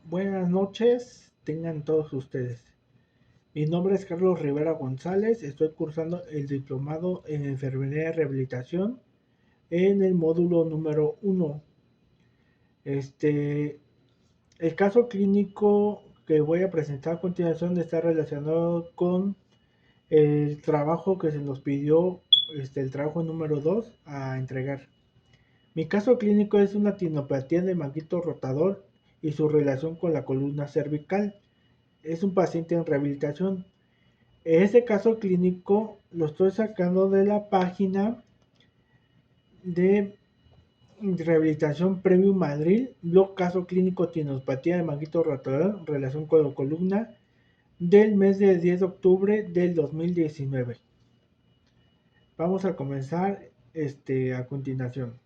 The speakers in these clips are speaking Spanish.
Buenas noches, tengan todos ustedes. Mi nombre es Carlos Rivera González, estoy cursando el diplomado en Enfermería y Rehabilitación en el módulo número 1. El caso clínico que voy a presentar a continuación está relacionado con el trabajo que se nos pidió, el trabajo número 2 a entregar. Mi caso clínico es una tinopatía de manguito rotador y su relación con la columna cervical. Es un paciente en rehabilitación. Este caso clínico lo estoy sacando de la página de rehabilitación Premium Madrid, blog caso clínico tinopatía de manguito rotador, relación con la columna, del mes de 10 de octubre del 2019. Vamos a comenzar a continuación.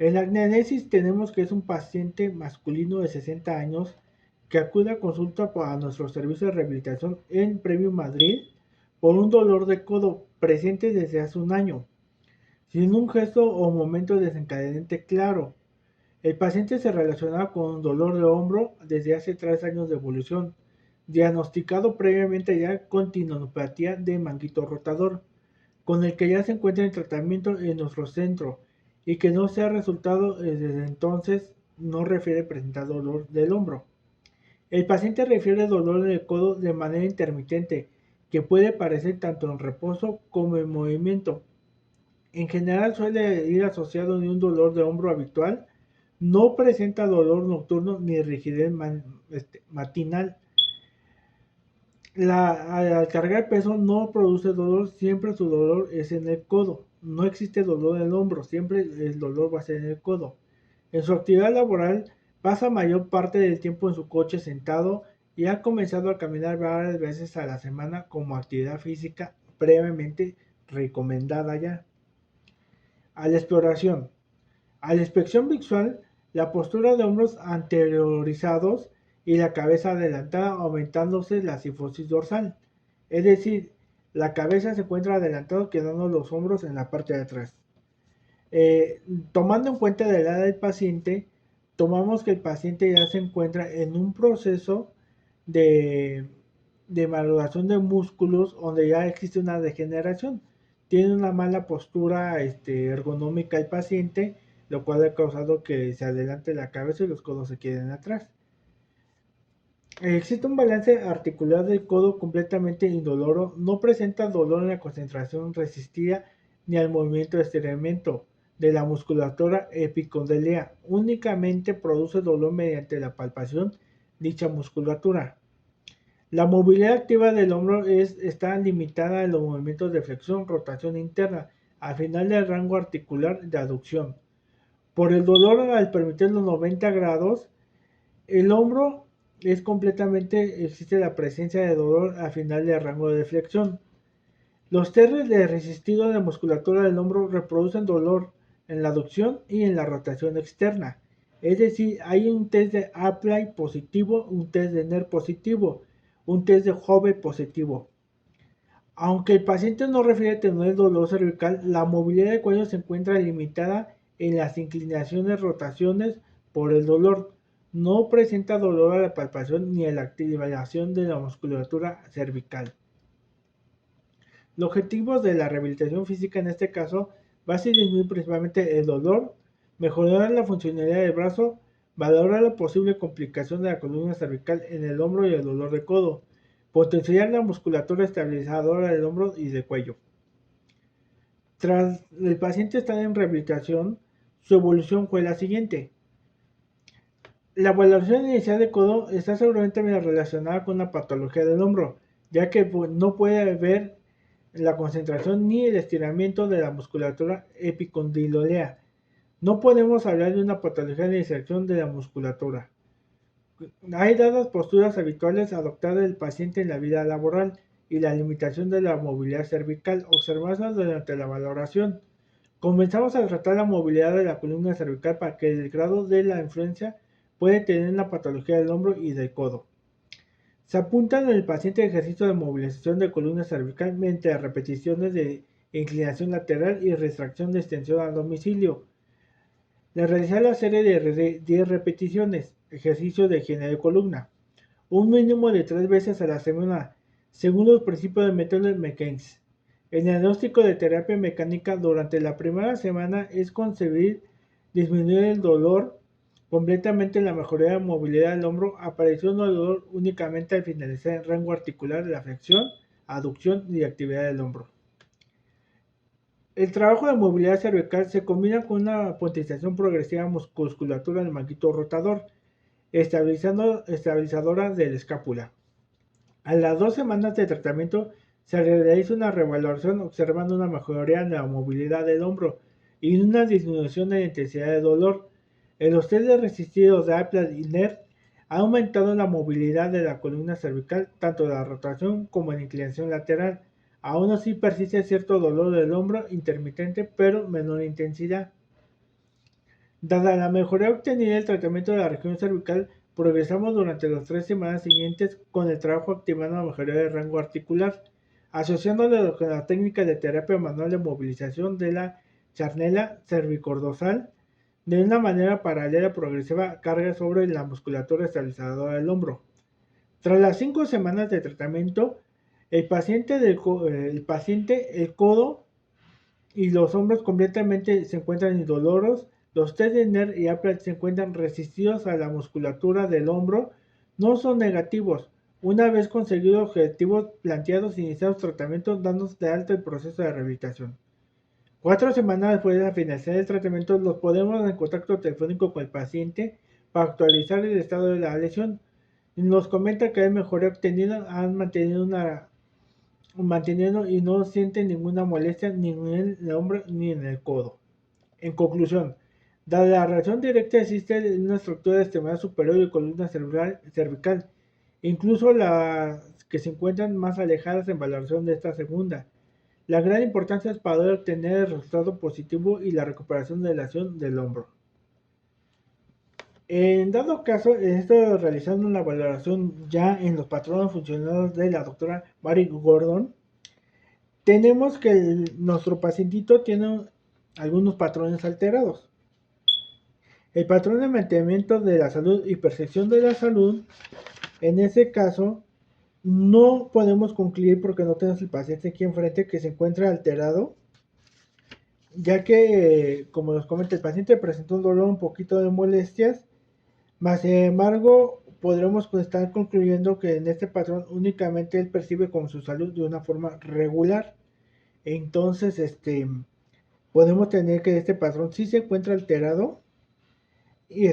En la anamnesis tenemos que es un paciente masculino de 60 años que acude a consulta a nuestro servicio de rehabilitación en Premium Madrid por un dolor de codo presente desde hace un año, sin un gesto o momento desencadenante claro. El paciente se relacionaba con un dolor de hombro desde hace 3 años de evolución, diagnosticado previamente ya con tinopatía de manguito rotador, con el que ya se encuentra en tratamiento en nuestro centro y que no se ha resultado desde entonces no refiere presentar dolor del hombro. El paciente refiere dolor del codo de manera intermitente, que puede aparecer tanto en reposo como en movimiento. En general suele ir asociado de un dolor de hombro habitual, no presenta dolor nocturno ni rigidez matinal. Al cargar peso no produce dolor, siempre su dolor es en el codo. No existe dolor en el hombro, siempre el dolor va a ser en el codo. En su actividad laboral pasa mayor parte del tiempo en su coche sentado y ha comenzado a caminar varias veces a la semana como actividad física previamente recomendada ya. A la exploración. A la inspección visual, la postura de hombros anteriorizados y la cabeza adelantada aumentándose la sifosis dorsal. Es decir, la cabeza se encuentra adelantada quedando los hombros en la parte de atrás. Tomando en cuenta la edad del paciente, tomamos que el paciente ya se encuentra en un proceso de, de maduración de músculos donde ya existe una degeneración. Tiene una mala postura ergonómica el paciente, lo cual ha causado que se adelante la cabeza y los codos se queden atrás. Existe un balance articular del codo completamente indoloro, no presenta dolor en la concentración resistida ni al movimiento de estiramiento de la musculatura epicondylea, únicamente produce dolor mediante la palpación dicha musculatura. La movilidad activa del hombro está limitada a los movimientos de flexión, rotación interna, al final del rango articular de aducción. Por el dolor al permitir los 90 grados, el hombro es completamente, existe la presencia de dolor al final del rango de flexión. Los test de resistido de musculatura del hombro reproducen dolor en la aducción y en la rotación externa. Es decir, hay un test de Apply positivo, un test de NER positivo, un test de Hove positivo. Aunque el paciente no refiere tener dolor cervical, la movilidad del cuello se encuentra limitada en las inclinaciones, rotaciones por el dolor. No presenta dolor a la palpación ni a la activación de la musculatura cervical. Los objetivos de la rehabilitación física en este caso va a ser disminuir principalmente el dolor, mejorar la funcionalidad del brazo, valorar la posible complicación de la columna cervical en el hombro y el dolor de codo, potenciar la musculatura estabilizadora del hombro y del cuello. Tras el paciente estar en rehabilitación, su evolución fue la siguiente. La valoración inicial de codo está seguramente relacionada con la patología del hombro, ya que no puede ver la concentración ni el estiramiento de la musculatura epicondilolea. No podemos hablar de una patología de inserción de la musculatura. Hay dadas posturas habituales adoptadas del paciente en la vida laboral y la limitación de la movilidad cervical observadas durante la valoración. Comenzamos a tratar la movilidad de la columna cervical para que el grado de la influencia puede tener la patología del hombro y del codo. Se apunta en el paciente ejercicio de movilización de columna cervical mediante repeticiones de inclinación lateral y retracción de extensión al domicilio. Le realizar la serie de 10 repeticiones, ejercicio de higiene de columna, un mínimo de 3 veces a la semana, según los principios del método McKenzie. El diagnóstico de terapia mecánica durante la primera semana es concebir disminuir el dolor completamente. La mejoría de movilidad del hombro, aparición del dolor únicamente al finalizar el rango articular de la flexión, aducción y actividad del hombro. El trabajo de movilidad cervical se combina con una potenciación progresiva musculatura del manguito rotador, estabilizadora de la escápula. A las 2 semanas de tratamiento se realiza una revaloración observando una mejoría en la movilidad del hombro y una disminución de la intensidad de dolor. En los test resistidos de Apple y NERD ha aumentado la movilidad de la columna cervical, tanto la rotación como la inclinación lateral. Aún así persiste cierto dolor del hombro intermitente, pero menor intensidad. Dada la mejoría obtenida del tratamiento de la región cervical, progresamos durante las 3 semanas siguientes con el trabajo activando la mejoría del rango articular, asociándolo con la técnica de terapia manual de movilización de la charnela cervicodorsal de una manera paralela progresiva carga sobre la musculatura estabilizadora del hombro. Tras las 5 semanas de tratamiento, el paciente, el codo y los hombros completamente se encuentran indoloros. Los test de NER y Apple se encuentran resistidos a la musculatura del hombro, no son negativos. Una vez conseguidos objetivos planteados, iniciados tratamientos, dándose de alta el proceso de rehabilitación. 4 semanas después de la finalización del tratamiento, los ponemos en contacto telefónico con el paciente para actualizar el estado de la lesión. Nos comenta que hay mejoría obtenida, han manteniendo y no siente ninguna molestia ni en el hombro ni en el codo. En conclusión, dada la relación directa existe en una estructura extremadura superior y columna cervical, incluso las que se encuentran más alejadas en valoración de esta segunda. La gran importancia es para obtener el resultado positivo y la recuperación de la lesión del hombro. En dado caso, estoy realizando una valoración ya en los patrones funcionales de la doctora Mary Gordon. Tenemos que nuestro pacientito tiene algunos patrones alterados. El patrón de mantenimiento de la salud y percepción de la salud, en ese caso, no podemos concluir porque no tenemos el paciente aquí enfrente que se encuentra alterado, ya que, como nos comenta, el paciente presentó un dolor, un poquito de molestias, más sin embargo, podremos estar concluyendo que en este patrón únicamente él percibe como su salud de una forma regular. Entonces, podemos tener que este patrón sí se encuentra alterado y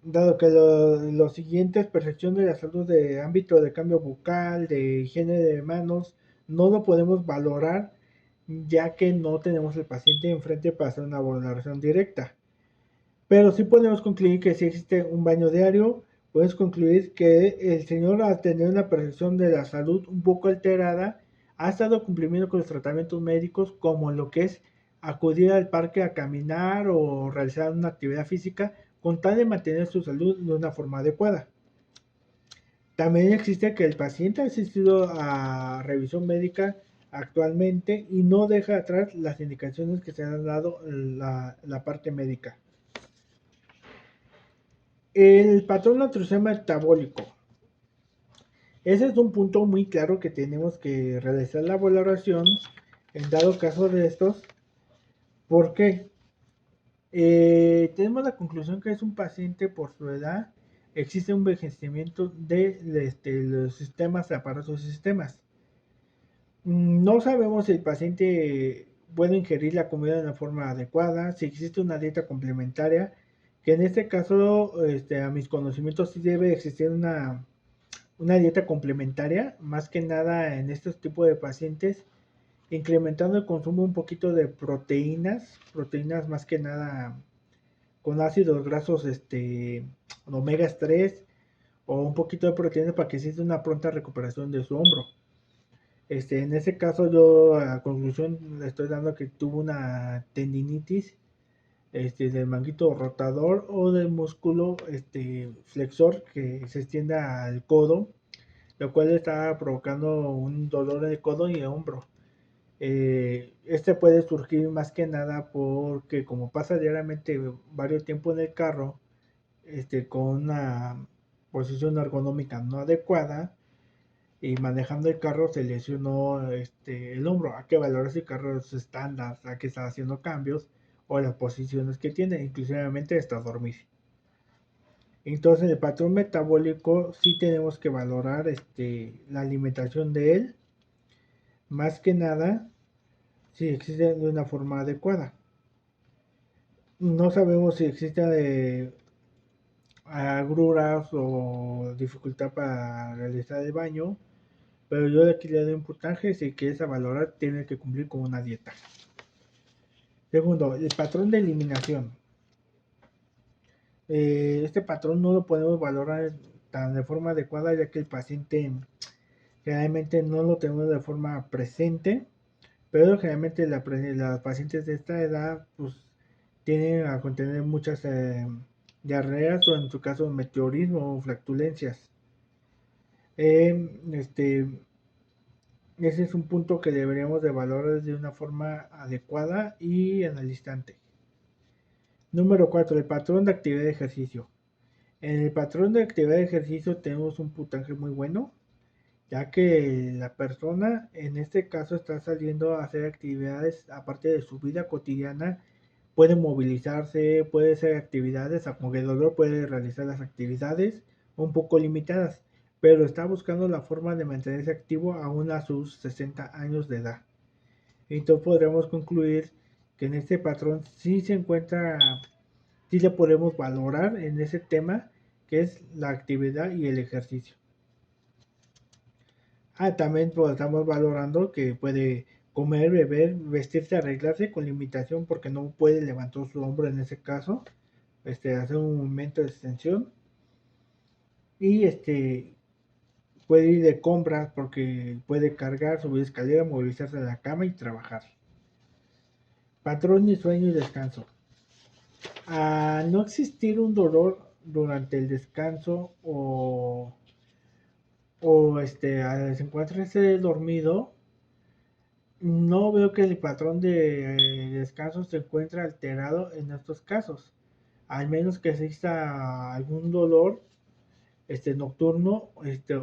dado que los siguientes, percepción de la salud de ámbito de cambio bucal, de higiene de manos, no lo podemos valorar ya que no tenemos el paciente enfrente para hacer una valoración directa. Pero sí podemos concluir que si existe un baño diario, puedes concluir que el señor, al tener una percepción de la salud un poco alterada, ha estado cumpliendo con los tratamientos médicos, como lo que es acudir al parque a caminar o realizar una actividad física, con tal de mantener su salud de una forma adecuada. También existe que el paciente ha asistido a revisión médica actualmente y no deja atrás las indicaciones que se han dado la parte médica. El patrón nutricional metabólico. Ese es un punto muy claro que tenemos que realizar la valoración en dado caso de estos. ¿Por qué? Tenemos la conclusión que es un paciente por su edad, existe un envejecimiento de los sistemas, aparatos y sistemas. No sabemos si el paciente puede ingerir la comida de una forma adecuada, si existe una dieta complementaria, que en este caso, a mis conocimientos, sí debe existir una dieta complementaria, más que nada en estos tipos de pacientes, incrementando el consumo un poquito de proteínas más que nada con ácidos grasos omega 3 o un poquito de proteínas para que exista una pronta recuperación de su hombro. En ese caso yo a conclusión le estoy dando que tuvo una tendinitis del manguito rotador o del músculo flexor que se extiende al codo, lo cual está provocando un dolor de codo y de hombro. Este puede surgir más que nada porque como pasa diariamente varios tiempo en el carro, con una posición ergonómica no adecuada y manejando el carro se lesionó el hombro. Hay que valorar si el carro es estándar, hay que estar haciendo cambios o las posiciones que tiene, inclusivamente hasta dormir. Entonces el patrón metabólico sí tenemos que valorar la alimentación de él, más que nada si existe de una forma adecuada. No sabemos si existe agruras o dificultad para realizar el baño, pero yo de aquí le doy un puntaje. Si quieres a valorar, tiene que cumplir con una dieta. Segundo, el patrón de eliminación. Este patrón no lo podemos valorar tan de forma adecuada, ya que el paciente generalmente no lo tenemos de forma presente, pero generalmente las pacientes de esta edad pues tienen a contener muchas diarreas o en su caso meteorismo o flatulencias. Ese es un punto que deberíamos de valorar de una forma adecuada y en el instante. Número 4. El patrón de actividad de ejercicio. En el patrón de actividad de ejercicio tenemos un puntaje muy bueno, ya que la persona en este caso está saliendo a hacer actividades aparte de su vida cotidiana, puede movilizarse, puede hacer actividades, aunque el dolor puede realizar las actividades un poco limitadas, pero está buscando la forma de mantenerse activo aún a sus 60 años de edad. Entonces podremos concluir que en este patrón sí se encuentra, sí le podemos valorar en ese tema que es la actividad y el ejercicio. También pues, estamos valorando que puede comer, beber, vestirse, arreglarse con limitación porque no puede levantar su hombro en ese caso, hacer un movimiento de extensión y puede ir de compras porque puede cargar, subir escalera, movilizarse de la cama y trabajar. Patrón de sueño y descanso. Al no existir un dolor durante el descanso o al encontrarse dormido, no veo que el patrón de descanso se encuentre alterado en estos casos, al menos que exista algún dolor nocturno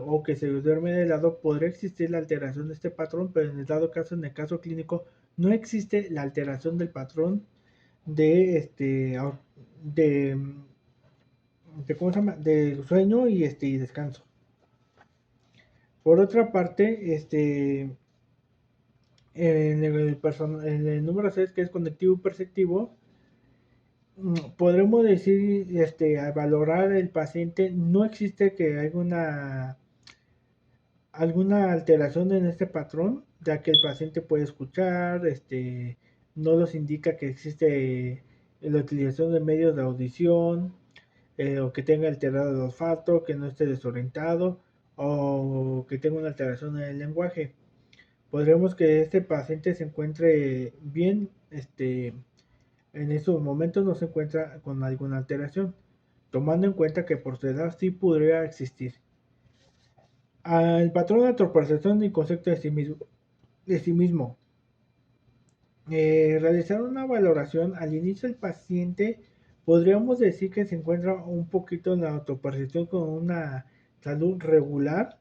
o que se duerme de lado, podría existir la alteración de este patrón, pero en el dado caso, en el caso clínico, no existe la alteración del patrón de de, ¿cómo se llama? De sueño y descanso. Por otra parte, en el número 6, que es conectivo y perceptivo, podremos decir, al valorar el paciente, no existe que alguna alteración en este patrón, ya que el paciente puede escuchar, no nos indica que existe la utilización de medios de audición, o que tenga alterado el olfato, que no esté desorientado, o que tenga una alteración en el lenguaje. Podremos que este paciente se encuentre bien, en estos momentos no se encuentra con alguna alteración, tomando en cuenta que por su edad sí podría existir. El patrón de autopercepción y concepto de sí mismo. Realizar una valoración al inicio del paciente, podríamos decir que se encuentra un poquito en la autopercepción con una salud regular,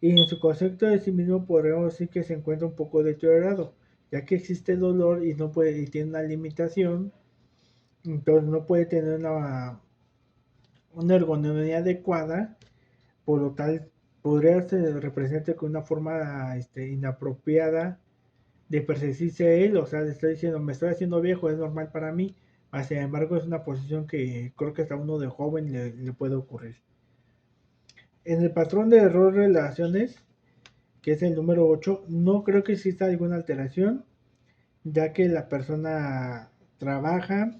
y en su concepto de sí mismo podríamos decir que se encuentra un poco deteriorado, ya que existe dolor y no puede, y tiene una limitación, entonces no puede tener una ergonomía adecuada, por lo tal podría ser representante con una forma inapropiada de percibirse a él. O sea, le estoy diciendo, me estoy haciendo viejo, es normal para mí, sin embargo es una posición que creo que hasta uno de joven le puede ocurrir. En el patrón de error de relaciones, que es el número 8, no creo que exista alguna alteración, ya que la persona trabaja,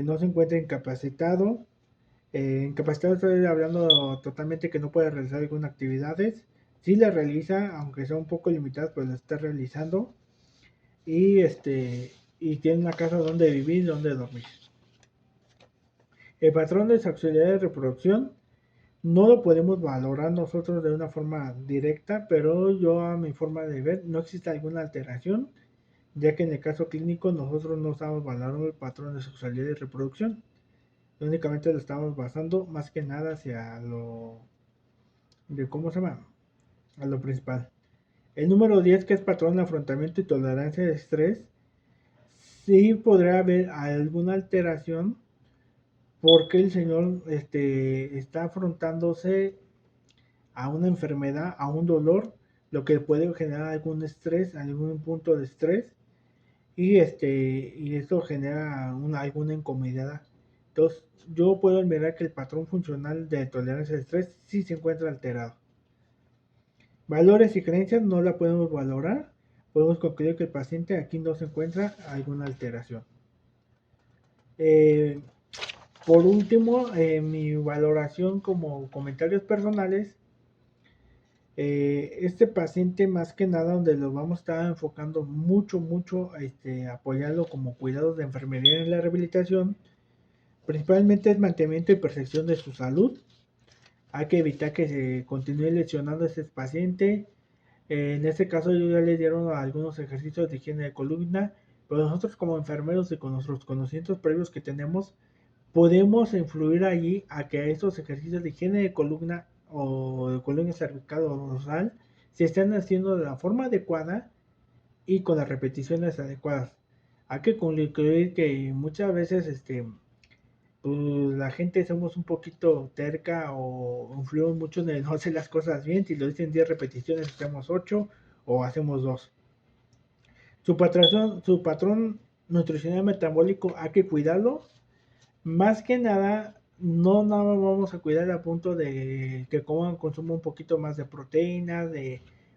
no se encuentra incapacitado. Incapacitado estoy hablando totalmente que no puede realizar algunas actividades. Sí la realiza, aunque sea un poco limitada, pues la está realizando. Y y tiene una casa donde vivir y donde dormir. El patrón de sexualidad y reproducción, No lo podemos valorar nosotros de una forma directa, pero yo a mi forma de ver no existe alguna alteración, ya que en el caso clínico nosotros no estamos valorando el patrón de sexualidad y reproducción, únicamente lo estamos basando más que nada hacia lo de cómo se llama, a lo principal. El número 10, que es patrón de afrontamiento y tolerancia de estrés, sí podrá haber alguna alteración porque el señor está afrontándose a una enfermedad, a un dolor, lo que puede generar algún estrés, algún punto de estrés, y esto genera alguna incomodidad. Entonces, yo puedo mirar que el patrón funcional de tolerancia al estrés sí se encuentra alterado. Valores y creencias no la podemos valorar. Podemos concluir que el paciente aquí no se encuentra alguna alteración. Eh, por último, mi valoración como comentarios personales, este paciente más que nada donde lo vamos a estar enfocando mucho, apoyarlo como cuidados de enfermería en la rehabilitación, principalmente es mantenimiento y percepción de su salud. Hay que evitar que se continúe lesionando a este paciente. En este caso ellos ya le dieron algunos ejercicios de higiene de columna, pero nosotros como enfermeros y con nuestros conocimientos previos que tenemos, podemos influir allí a que estos ejercicios de higiene de columna o de columna cervical o dorsal se estén haciendo de la forma adecuada y con las repeticiones adecuadas. Hay que concluir que muchas veces pues, la gente somos un poquito terca o influimos mucho en el no hacer las cosas bien. Si lo dicen 10 repeticiones, hacemos 8 o hacemos 2. Su patrón nutricional metabólico hay que cuidarlo. Más que nada, no nada más vamos a cuidar a punto de que coman, consuma un poquito más de proteínas,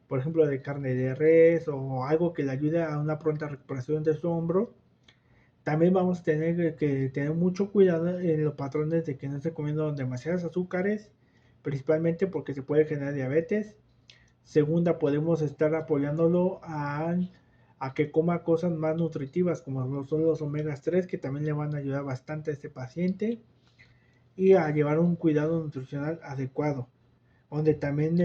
por ejemplo, de carne de res o algo que le ayude a una pronta recuperación de su hombro. También vamos a tener que tener mucho cuidado en los patrones de que no esté comiendo demasiados azúcares, principalmente porque se puede generar diabetes. Segunda, podemos estar apoyándolo a que coma cosas más nutritivas, como son los omegas 3, que también le van a ayudar bastante a este paciente, y a llevar un cuidado nutricional adecuado, donde también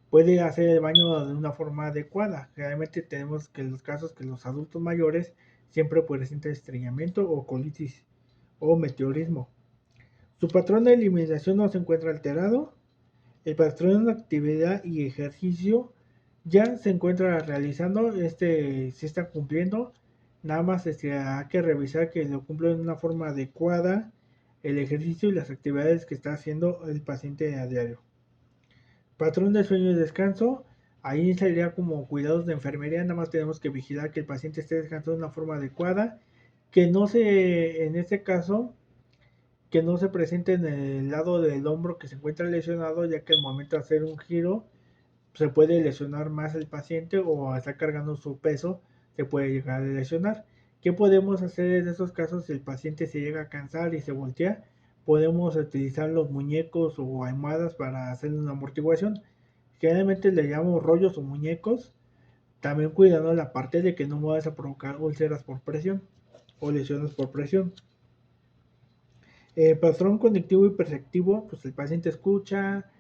puede hacer el baño de una forma adecuada. Realmente tenemos que los casos que los adultos mayores siempre presentan estreñimiento o colitis o meteorismo. Su patrón de eliminación no se encuentra alterado. El patrón de actividad y ejercicio ya se encuentra realizando, se está cumpliendo. Nada más hay que revisar que lo cumple de una forma adecuada el ejercicio y las actividades que está haciendo el paciente a diario. Patrón de sueño y descanso, ahí sería como cuidados de enfermería. Nada más tenemos que vigilar que el paciente esté descansando de una forma adecuada, que no se, en este caso, que no se presente en el lado del hombro que se encuentra lesionado, ya que al momento de hacer un giro se puede lesionar más el paciente, o estar cargando su peso se puede llegar a lesionar. ¿Qué podemos hacer en esos casos si el paciente se llega a cansar y se voltea? Podemos utilizar los muñecos o almohadas para hacer una amortiguación. Generalmente le llamamos rollos o muñecos, también cuidando la parte de que no vayas a provocar úlceras por presión o lesiones por presión. Patrón conectivo y perceptivo, pues el paciente escucha,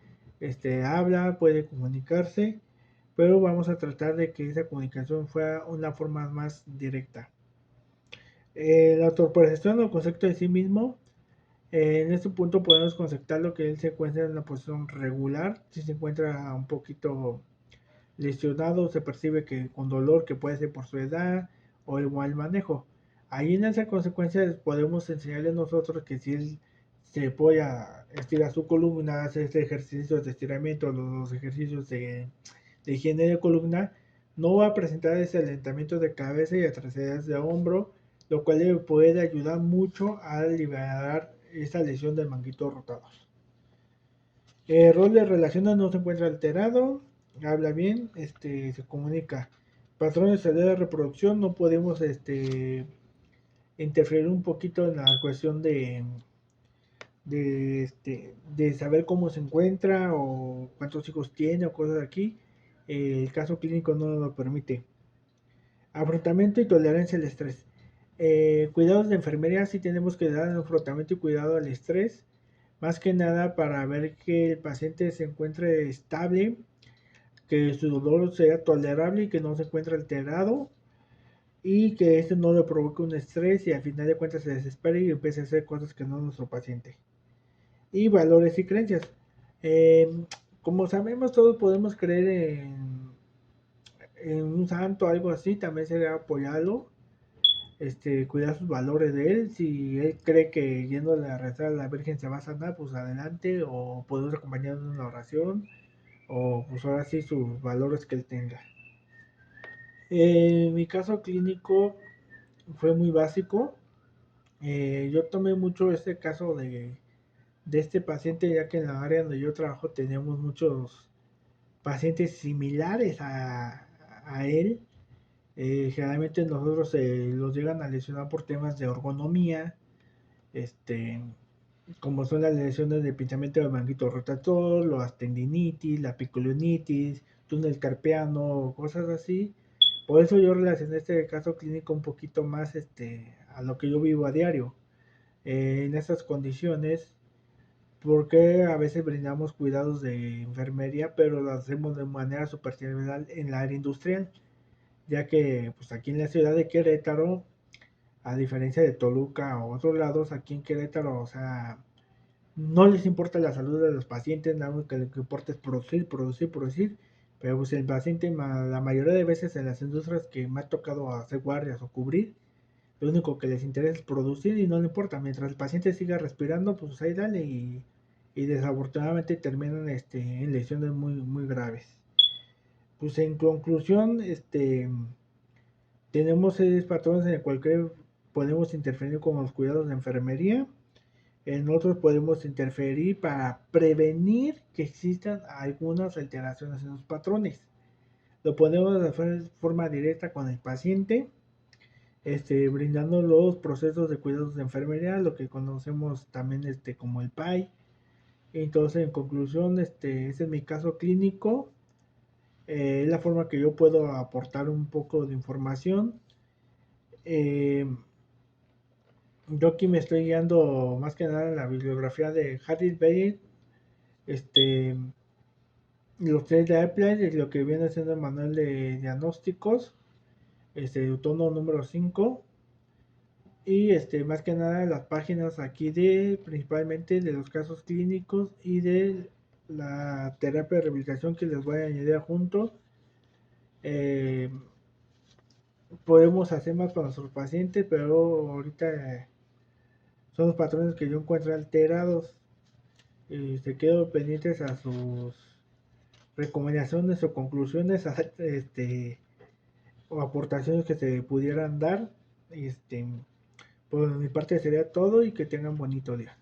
habla, puede comunicarse, pero vamos a tratar de que esa comunicación fuera una forma más directa. La autorpercepción o concepto de sí mismo, en este punto podemos conceptar lo que él se encuentra en una posición regular. Si se encuentra un poquito lesionado, se percibe que con dolor, que puede ser por su edad o el mal manejo. Ahí en esa consecuencia podemos enseñarle nosotros que si él se apoya, estira su columna, hace este ejercicio de estiramiento, los ejercicios de higiene de columna, no va a presentar ese alentamiento de cabeza y atrasidades de hombro, lo cual le puede ayudar mucho a liberar esta lesión del manguito rotador. El rol de relaciones no se encuentra alterado, habla bien, se comunica. Patrones de salud de reproducción, no podemos interferir un poquito en la cuestión de saber cómo se encuentra o cuántos hijos tiene o cosas aquí. El caso clínico no lo permite. Afrontamiento y tolerancia al estrés. Cuidados de enfermería, sí tenemos que dar afrontamiento y cuidado al estrés, más que nada para ver que el paciente se encuentre estable, que su dolor sea tolerable y que no se encuentre alterado y que esto no le provoque un estrés y al final de cuentas se desespere y empiece a hacer cosas que no es nuestro paciente. Y valores y creencias. Eh, Como sabemos, todos podemos creer en un santo, algo así, también sería apoyarlo, cuidar sus valores de él. Si él cree que yendo a rezar a la Virgen se va a sanar, pues adelante, o podemos acompañarnos en una oración, o pues ahora sí sus valores que él tenga. Mi caso clínico fue muy básico. Yo tomé mucho este caso de este paciente, ya que en la área donde yo trabajo tenemos muchos pacientes similares a él. Generalmente nosotros los llegan a lesionar por temas de ergonomía, este, como son las lesiones de pinzamiento del manguito rotator, las tendinitis, la piculionitis, túnel carpiano, cosas así. Por eso yo relacioné este caso clínico un poquito más a lo que yo vivo a diario. En estas condiciones, porque a veces brindamos cuidados de enfermería, pero lo hacemos de manera superficial en la área industrial, ya que pues aquí en la ciudad de Querétaro, a diferencia de Toluca o otros lados, aquí en Querétaro, o sea, no les importa la salud de los pacientes, nada más que lo que importa es producir, producir, producir. Pero pues el paciente, la mayoría de veces en las industrias que me ha tocado hacer guardias o cubrir, lo único que les interesa es producir y no le importa. Mientras el paciente siga respirando, pues ahí dale y desafortunadamente terminan en lesiones muy, muy graves. Pues en conclusión, tenemos seis patrones en el cual podemos interferir con los cuidados de enfermería. En otros podemos interferir para prevenir que existan algunas alteraciones en los patrones. Lo podemos hacer de forma directa con el paciente, brindando los procesos de cuidados de enfermería, lo que conocemos también como el PAI. Entonces, en conclusión, ese es mi caso clínico. Es la forma que yo puedo aportar un poco de información. Eh, yo aquí me estoy guiando más que nada en la bibliografía de Harry Bayer, los tres de Apple, lo que viene siendo el manual de diagnósticos, tono número 5 y más que nada las páginas aquí de principalmente de los casos clínicos y de la terapia de rehabilitación que les voy a añadir junto. Eh, Podemos hacer más para nuestros pacientes, pero ahorita son los patrones que yo encuentro alterados. Se quedo pendientes a sus recomendaciones o conclusiones o aportaciones que se pudieran dar. Por mi parte sería todo y que tengan bonito día.